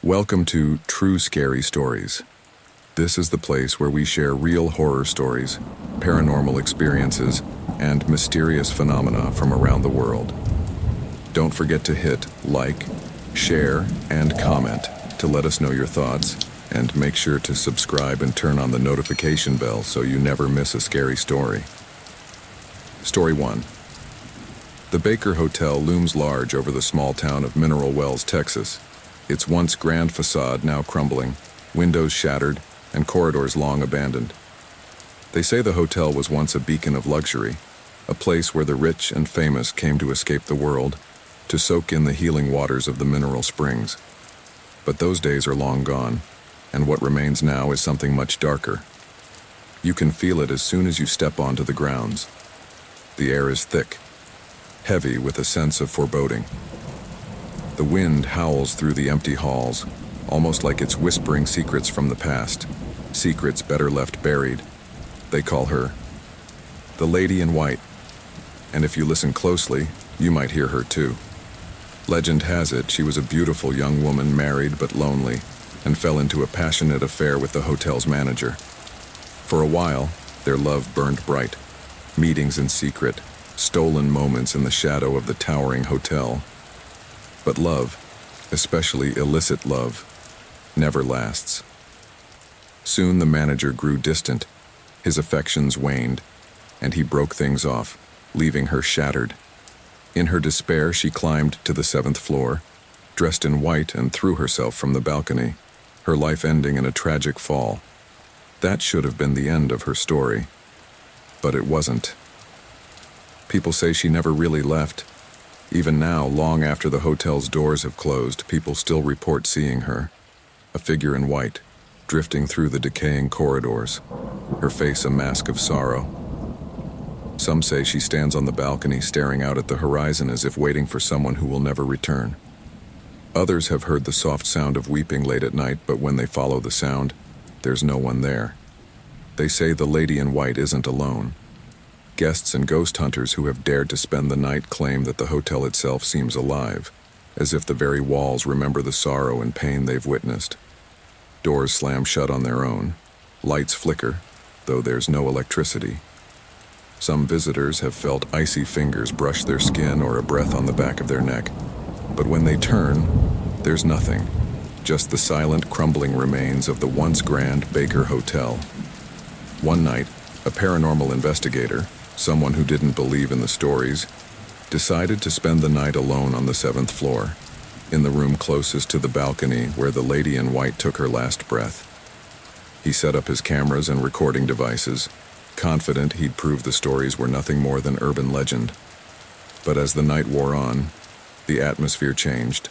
Welcome to True Scary Stories. This is the place where we share real horror stories, paranormal experiences, and mysterious phenomena from around the world. Don't forget to hit like, share, and comment to let us know your thoughts, and make sure to subscribe and turn on the notification bell so you never miss a scary story. Story 1. The Baker Hotel looms large over the small town of Mineral Wells, Texas. Its once grand facade now crumbling, windows shattered, and corridors long abandoned. They say the hotel was once a beacon of luxury, a place where the rich and famous came to escape the world, to soak in the healing waters of the mineral springs. But those days are long gone, and what remains now is something much darker. You can feel it as soon as you step onto the grounds. The air is thick, heavy with a sense of foreboding. The wind howls through the empty halls, almost like it's whispering secrets from the past, secrets better left buried. They call her the Lady in White, and if you listen closely, you might hear her too. Legend has it she was a beautiful young woman, married but lonely, and fell into a passionate affair with the hotel's manager. For a while, their love burned bright, meetings in secret, stolen moments in the shadow of the towering hotel. But love, especially illicit love, never lasts. Soon the manager grew distant, his affections waned, and he broke things off, leaving her shattered. In her despair, she climbed to the 7th floor, dressed in white, and threw herself from the balcony, her life ending in a tragic fall. That should have been the end of her story, but it wasn't. People say she never really left. Even now, long after the hotel's doors have closed, people still report seeing her, a figure in white, drifting through the decaying corridors, her face a mask of sorrow. Some say she stands on the balcony staring out at the horizon as if waiting for someone who will never return. Others have heard the soft sound of weeping late at night, but when they follow the sound, there's no one there. They say the Lady in White isn't alone. Guests and ghost hunters who have dared to spend the night claim that the hotel itself seems alive, as if the very walls remember the sorrow and pain they've witnessed. Doors slam shut on their own. Lights flicker, though there's no electricity. Some visitors have felt icy fingers brush their skin or a breath on the back of their neck. But when they turn, there's nothing, just the silent, crumbling remains of the once grand Baker Hotel. One night, a paranormal investigator, someone who didn't believe in the stories, decided to spend the night alone on the 7th floor, in the room closest to the balcony where the Lady in White took her last breath. He set up his cameras and recording devices, confident he'd prove the stories were nothing more than urban legend. But as the night wore on, the atmosphere changed.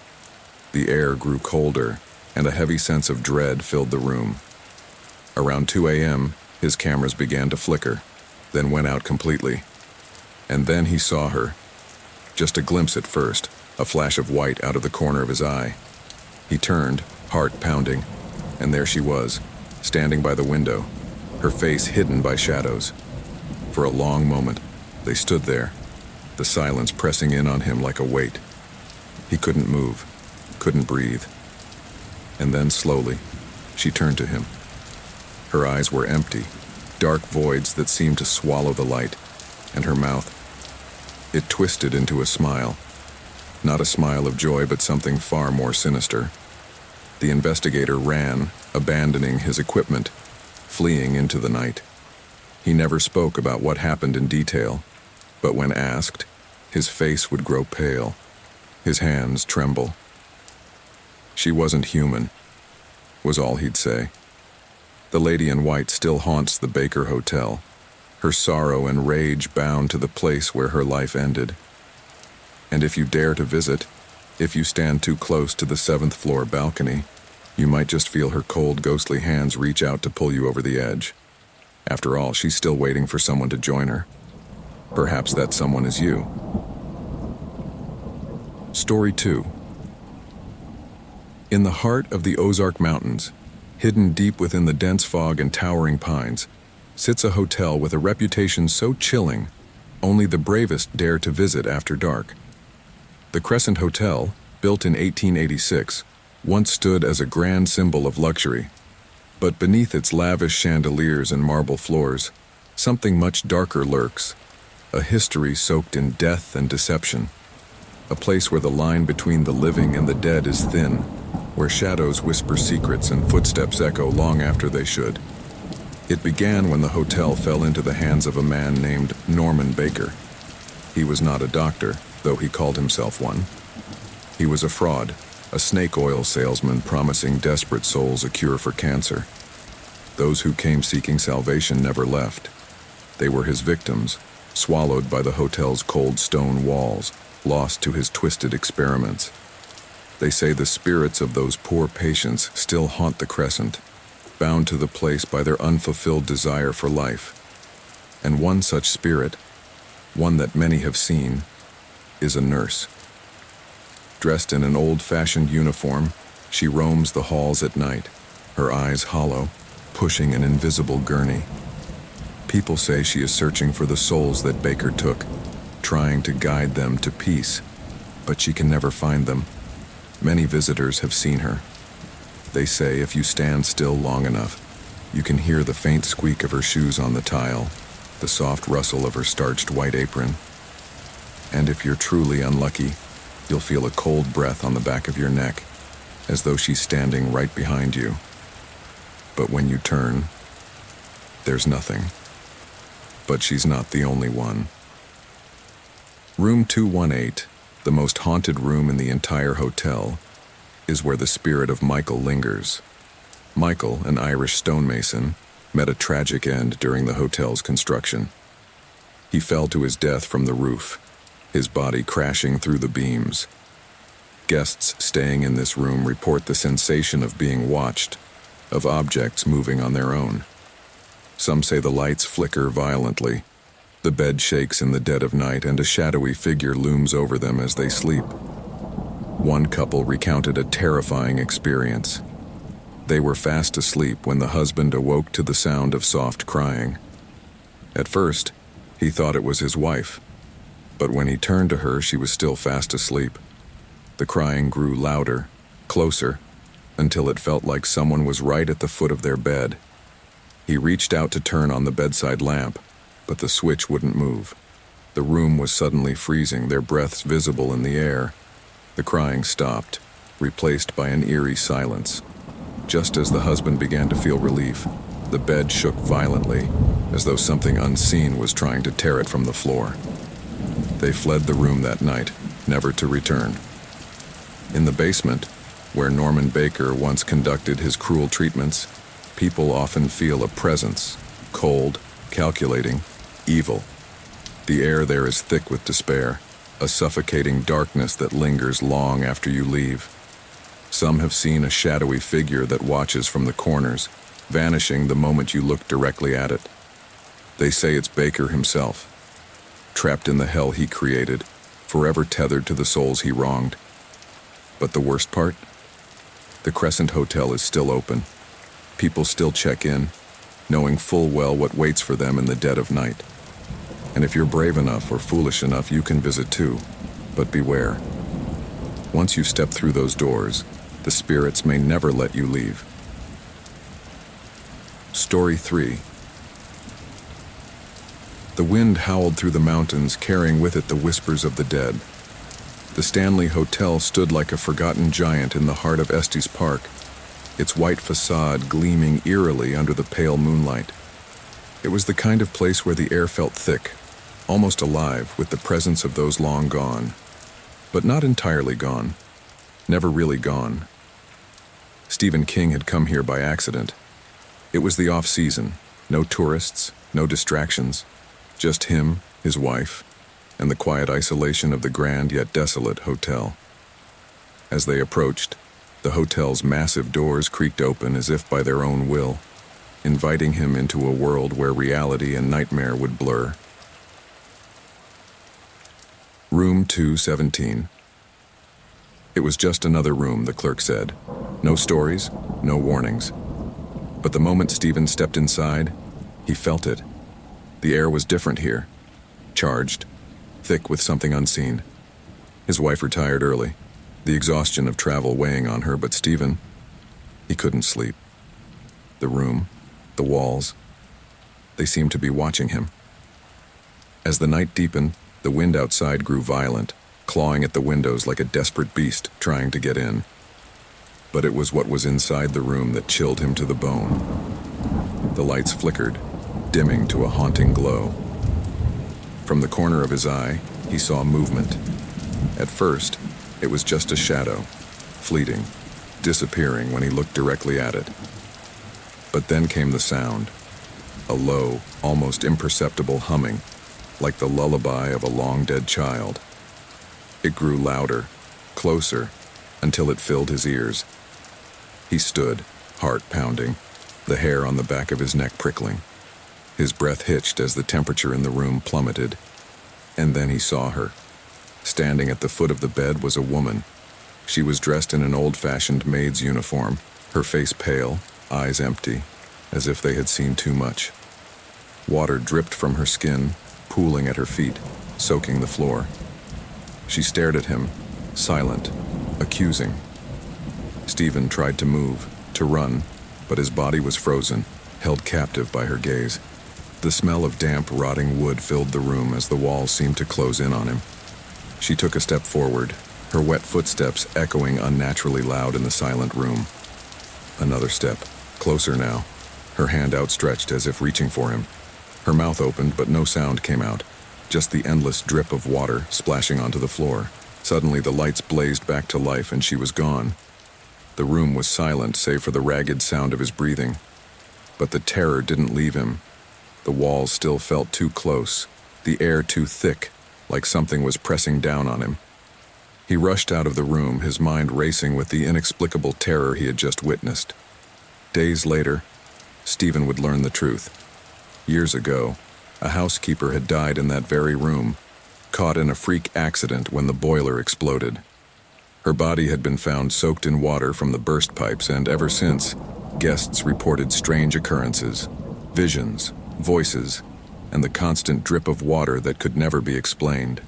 The air grew colder, and a heavy sense of dread filled the room. Around 2 a.m., his cameras began to flicker, then went out completely. And then he saw her. Just a glimpse at first, a flash of white out of the corner of his eye. He turned, heart pounding, and there she was, standing by the window, her face hidden by shadows. For a long moment, they stood there, the silence pressing in on him like a weight. He couldn't move, couldn't breathe. And then slowly, she turned to him. Her eyes were empty, dark voids that seemed to swallow the light, and her mouth, it twisted into a smile. Not a smile of joy, but something far more sinister. The investigator ran, abandoning his equipment, fleeing into the night. He never spoke about what happened in detail, but when asked, his face would grow pale, his hands tremble. She wasn't human, was all he'd say. The Lady in White still haunts the Baker Hotel, her sorrow and rage bound to the place where her life ended. And if you dare to visit, if you stand too close to the 7th floor balcony, you might just feel her cold, ghostly hands reach out to pull you over the edge. After all, she's still waiting for someone to join her. Perhaps that someone is you. Story 2. In the heart of the Ozark Mountains, hidden deep within the dense fog and towering pines, sits a hotel with a reputation so chilling, only the bravest dare to visit after dark. The Crescent Hotel, built in 1886, once stood as a grand symbol of luxury, but beneath its lavish chandeliers and marble floors, something much darker lurks, a history soaked in death and deception, a place where the line between the living and the dead is thin, where shadows whisper secrets and footsteps echo long after they should. It began when the hotel fell into the hands of a man named Norman Baker. He was not a doctor, though he called himself one. He was a fraud, a snake oil salesman promising desperate souls a cure for cancer. Those who came seeking salvation never left. They were his victims, swallowed by the hotel's cold stone walls, lost to his twisted experiments. They say the spirits of those poor patients still haunt the Crescent, bound to the place by their unfulfilled desire for life. And one such spirit, one that many have seen, is a nurse. Dressed in an old-fashioned uniform, she roams the halls at night, her eyes hollow, pushing an invisible gurney. People say she is searching for the souls that Baker took, trying to guide them to peace, but she can never find them. Many visitors have seen her. They say if you stand still long enough, you can hear the faint squeak of her shoes on the tile, the soft rustle of her starched white apron. And if you're truly unlucky, you'll feel a cold breath on the back of your neck, as though she's standing right behind you. But when you turn, there's nothing. But she's not the only one. Room 218, the most haunted room in the entire hotel, is where the spirit of Michael lingers. Michael, an Irish stonemason, met a tragic end during the hotel's construction. He fell to his death from the roof, his body crashing through the beams. Guests staying in this room report the sensation of being watched, of objects moving on their own. Some say the lights flicker violently, the bed shakes in the dead of night, and a shadowy figure looms over them as they sleep. One couple recounted a terrifying experience. They were fast asleep when the husband awoke to the sound of soft crying. At first, he thought it was his wife, but when he turned to her, she was still fast asleep. The crying grew louder, closer, until it felt like someone was right at the foot of their bed. He reached out to turn on the bedside lamp, but the switch wouldn't move. The room was suddenly freezing, their breaths visible in the air. The crying stopped, replaced by an eerie silence. Just as the husband began to feel relief, the bed shook violently, as though something unseen was trying to tear it from the floor. They fled the room that night, never to return. In the basement, where Norman Baker once conducted his cruel treatments, people often feel a presence, cold, calculating, evil. The air there is thick with despair, a suffocating darkness that lingers long after you leave. Some have seen a shadowy figure that watches from the corners, vanishing the moment you look directly at it. They say it's Baker himself, trapped in the hell he created, forever tethered to the souls he wronged. But the worst part? The Crescent Hotel is still open. People still check in, knowing full well what waits for them in the dead of night. And if you're brave enough or foolish enough, you can visit too. But beware. Once you step through those doors, the spirits may never let you leave. Story 3. The wind howled through the mountains, carrying with it the whispers of the dead. The Stanley Hotel stood like a forgotten giant in the heart of Estes Park, its white facade gleaming eerily under the pale moonlight. It was the kind of place where the air felt thick, almost alive with the presence of those long gone. But not entirely gone. Never really gone. Stephen King had come here by accident. It was the off-season, no tourists, no distractions, just him, his wife, and the quiet isolation of the grand yet desolate hotel. As they approached, the hotel's massive doors creaked open as if by their own will, inviting him into a world where reality and nightmare would blur. Room 217. It was just another room, the clerk said. No stories, no warnings. But the moment Stephen stepped inside, he felt it. The air was different here, charged, thick with something unseen. His wife retired early. the exhaustion of travel weighing on her, but Stephen, he couldn't sleep. The room, the walls, they seemed to be watching him. As the night deepened, the wind outside grew violent, clawing at the windows like a desperate beast trying to get in. But it was what was inside the room that chilled him to the bone. The lights flickered, dimming to a haunting glow. From the corner of his eye, he saw movement. At first, it was just a shadow, fleeting, disappearing when he looked directly at it. But then came the sound, a low, almost imperceptible humming, like the lullaby of a long-dead child. It grew louder, closer, until it filled his ears. He stood, heart pounding, the hair on the back of his neck prickling. His breath hitched as the temperature in the room plummeted. And then he saw her. Standing at the foot of the bed was a woman. She was dressed in an old-fashioned maid's uniform, her face pale, eyes empty, as if they had seen too much. Water dripped from her skin, pooling at her feet, soaking the floor. She stared at him, silent, accusing. Stephen tried to move, to run, but his body was frozen, held captive by her gaze. The smell of damp, rotting wood filled the room as the walls seemed to close in on him. She took a step forward, her wet footsteps echoing unnaturally loud in the silent room. Another step, closer now, her hand outstretched as if reaching for him. Her mouth opened, but no sound came out, just the endless drip of water splashing onto the floor. Suddenly the lights blazed back to life and she was gone. The room was silent save for the ragged sound of his breathing. But the terror didn't leave him. The walls still felt too close, the air too thick, like something was pressing down on him. He rushed out of the room, his mind racing with the inexplicable terror he had just witnessed. Days later, Stephen would learn the truth. Years ago, a housekeeper had died in that very room, caught in a freak accident when the boiler exploded. Her body had been found soaked in water from the burst pipes, and ever since, guests reported strange occurrences, visions, voices, and the constant drip of water that could never be explained.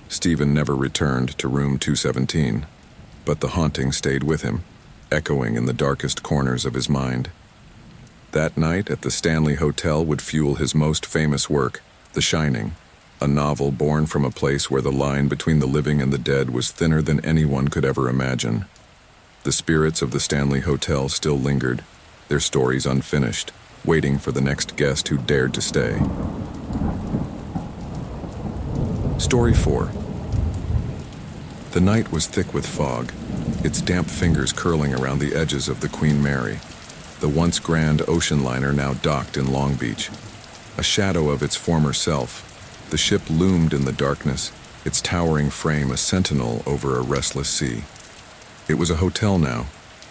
Stephen never returned to room 217, but the haunting stayed with him, echoing in the darkest corners of his mind. That night at the Stanley Hotel would fuel his most famous work, The Shining, a novel born from a place where the line between the living and the dead was thinner than anyone could ever imagine. The spirits of the Stanley Hotel still lingered, their stories unfinished, waiting for the next guest who dared to stay. Story 4. The night was thick with fog, its damp fingers curling around the edges of the Queen Mary, the once grand ocean liner now docked in Long Beach. A shadow of its former self, the ship loomed in the darkness, its towering frame a sentinel over a restless sea. It was a hotel now,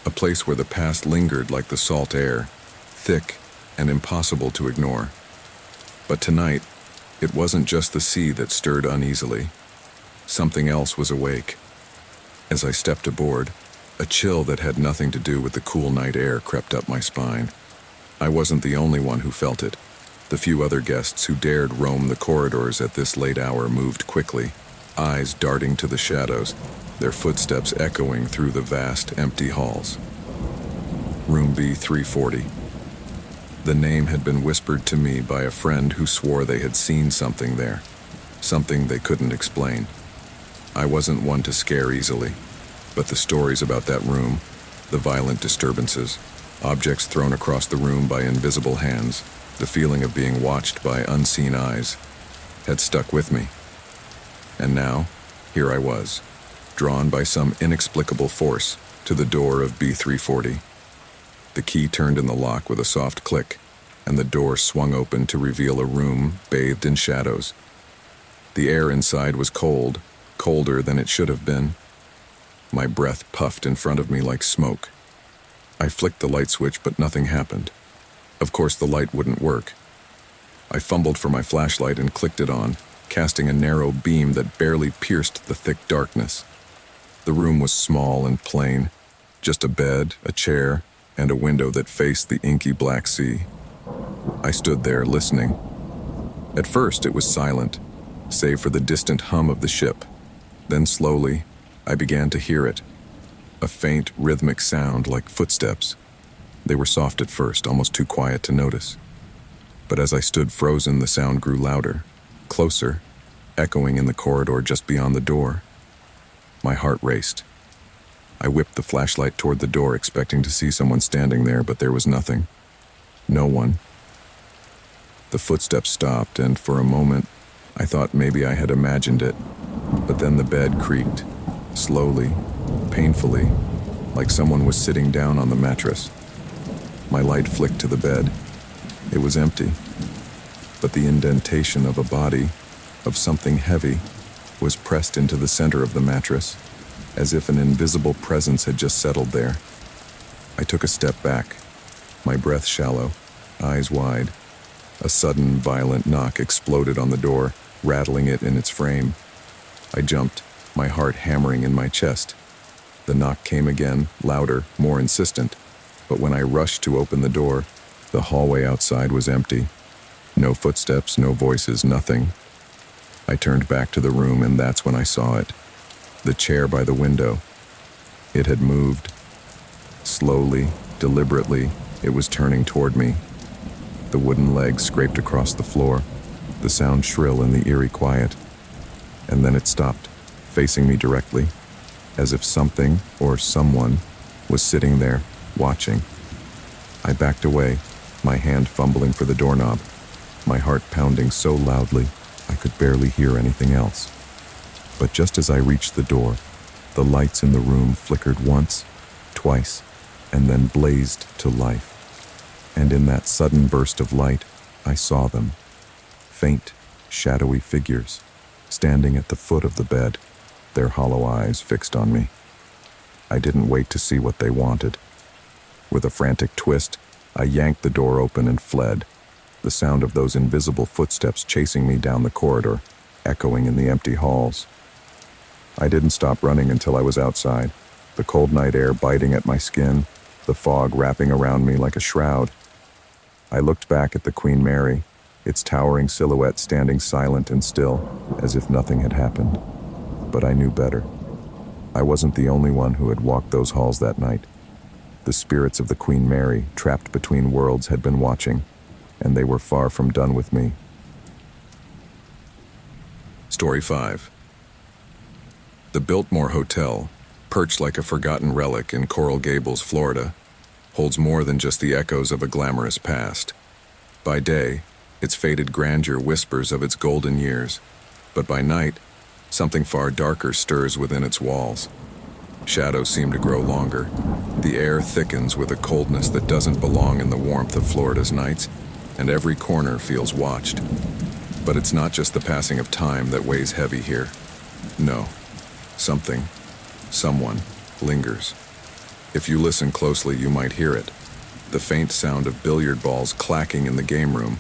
a place where the past lingered like the salt air, thick and impossible to ignore. But tonight, it wasn't just the sea that stirred uneasily. Something else was awake. As I stepped aboard, a chill that had nothing to do with the cool night air crept up my spine. I wasn't the only one who felt it. The few other guests who dared roam the corridors at this late hour moved quickly, eyes darting to the shadows, their footsteps echoing through the vast, empty halls. Room B340. The name had been whispered to me by a friend who swore they had seen something there, something they couldn't explain. I wasn't one to scare easily, but the stories about that room, the violent disturbances, objects thrown across the room by invisible hands, the feeling of being watched by unseen eyes, had stuck with me. And now, here I was, drawn by some inexplicable force to the door of B340. The key turned in the lock with a soft click, and the door swung open to reveal a room bathed in shadows. The air inside was cold, colder than it should have been. My breath puffed in front of me like smoke. I flicked the light switch, but nothing happened. Of course, the light wouldn't work. I fumbled for my flashlight and clicked it on, casting a narrow beam that barely pierced the thick darkness. The room was small and plain, just a bed, a chair, and a window that faced the inky black sea. I stood there, listening. At first, it was silent, save for the distant hum of the ship. Then slowly, I began to hear it, a faint, rhythmic sound like footsteps. They were soft at first, almost too quiet to notice. But as I stood frozen, the sound grew louder, closer, echoing in the corridor just beyond the door. My heart raced. I whipped the flashlight toward the door, expecting to see someone standing there, but there was nothing. No one. The footsteps stopped, and for a moment, I thought maybe I had imagined it. But then the bed creaked, slowly, painfully, like someone was sitting down on the mattress. My light flicked to the bed. It was empty, but the indentation of a body, of something heavy, was pressed into the center of the mattress, as if an invisible presence had just settled there. I took a step back, my breath shallow, eyes wide. A sudden, violent knock exploded on the door, rattling it in its frame. I jumped, my heart hammering in my chest. The knock came again, louder, more insistent. But when I rushed to open the door, the hallway outside was empty. No footsteps, no voices, nothing. I turned back to the room, and that's when I saw it. The chair by the window. It had moved. Slowly, deliberately, it was turning toward me. The wooden legs scraped across the floor, the sound shrill in the eerie quiet. And then it stopped, facing me directly, as if something or someone was sitting there, watching. I backed away, my hand fumbling for the doorknob, my heart pounding so loudly I could barely hear anything else. But just as I reached the door, the lights in the room flickered once, twice, and then blazed to life. And in that sudden burst of light, I saw them. Faint, shadowy figures, standing at the foot of the bed, their hollow eyes fixed on me. I didn't wait to see what they wanted. With a frantic twist, I yanked the door open and fled, the sound of those invisible footsteps chasing me down the corridor, echoing in the empty halls. I didn't stop running until I was outside, the cold night air biting at my skin, the fog wrapping around me like a shroud. I looked back at the Queen Mary, its towering silhouette standing silent and still, as if nothing had happened. But I knew better. I wasn't the only one who had walked those halls that night. The spirits of the Queen Mary, trapped between worlds, had been watching, and they were far from done with me. Story 5. The Biltmore Hotel, perched like a forgotten relic in Coral Gables, Florida, holds more than just the echoes of a glamorous past. By day, its faded grandeur whispers of its golden years, but by night, something far darker stirs within its walls. Shadows seem to grow longer. The air thickens with a coldness that doesn't belong in the warmth of Florida's nights, and every corner feels watched. But it's not just the passing of time that weighs heavy here. No. Something, someone, lingers. If you listen closely, you might hear it. The faint sound of billiard balls clacking in the game room,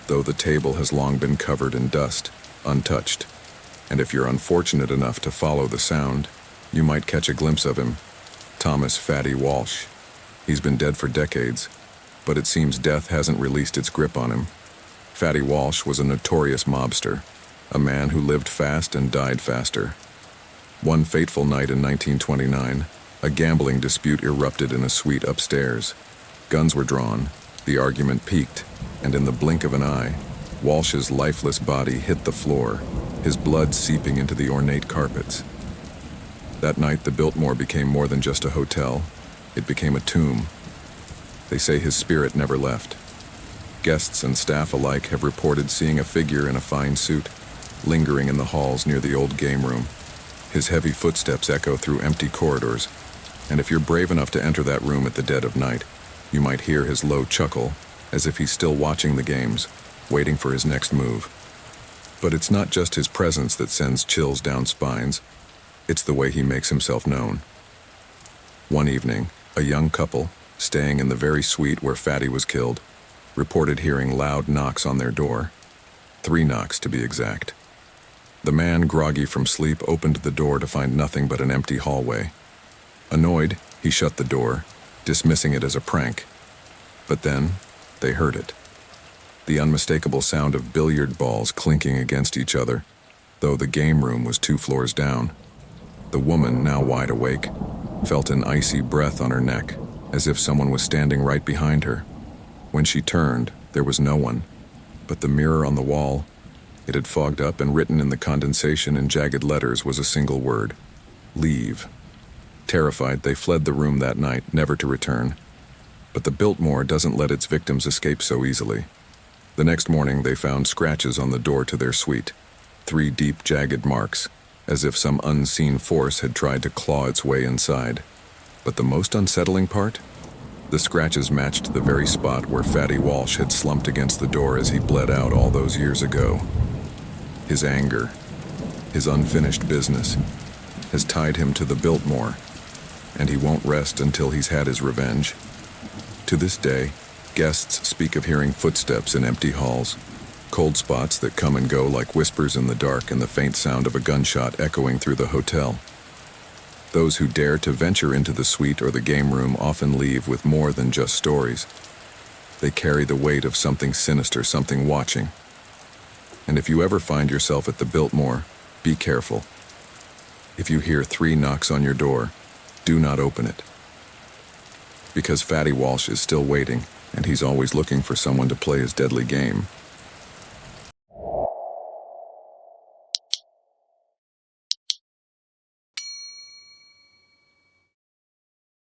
though the table has long been covered in dust, untouched. And if you're unfortunate enough to follow the sound, you might catch a glimpse of him, Thomas "Fatty" Walsh. He's been dead for decades, but it seems death hasn't released its grip on him. Fatty Walsh was a notorious mobster, a man who lived fast and died faster. One fateful night in 1929, a gambling dispute erupted in a suite upstairs. Guns were drawn, the argument peaked, and in the blink of an eye, Walsh's lifeless body hit the floor, his blood seeping into the ornate carpets. That night, the Biltmore became more than just a hotel. It became a tomb. They say his spirit never left. Guests and staff alike have reported seeing a figure in a fine suit, lingering in the halls near the old game room. His heavy footsteps echo through empty corridors, and if you're brave enough to enter that room at the dead of night, you might hear his low chuckle, as if he's still watching the games, waiting for his next move. But it's not just his presence that sends chills down spines. It's the way he makes himself known. One evening, a young couple, staying in the very suite where Fatty was killed, reported hearing loud knocks on their door. 3 knocks, to be exact. The man, groggy from sleep, opened the door to find nothing but an empty hallway. Annoyed, he shut the door, dismissing it as a prank. But then, they heard it. The unmistakable sound of billiard balls clinking against each other, though the game room was 2 floors down. The woman, now wide awake, felt an icy breath on her neck, as if someone was standing right behind her. When she turned, there was no one, but the mirror on the wall, it had fogged up, and written in the condensation in jagged letters was a single word: leave. Terrified, they fled the room that night, never to return. But the Biltmore doesn't let its victims escape so easily. The next morning, they found scratches on the door to their suite, 3 deep, jagged marks, as if some unseen force had tried to claw its way inside. But the most unsettling part? The scratches matched the very spot where Fatty Walsh had slumped against the door as he bled out all those years ago. His anger, his unfinished business, has tied him to the Biltmore, and he won't rest until he's had his revenge. To this day, guests speak of hearing footsteps in empty halls, cold spots that come and go like whispers in the dark, and the faint sound of a gunshot echoing through the hotel. Those who dare to venture into the suite or the game room often leave with more than just stories. They carry the weight of something sinister, something watching. And if you ever find yourself at the Biltmore, be careful. If you hear 3 knocks on your door, do not open it. Because Fatty Walsh is still waiting, and he's always looking for someone to play his deadly game.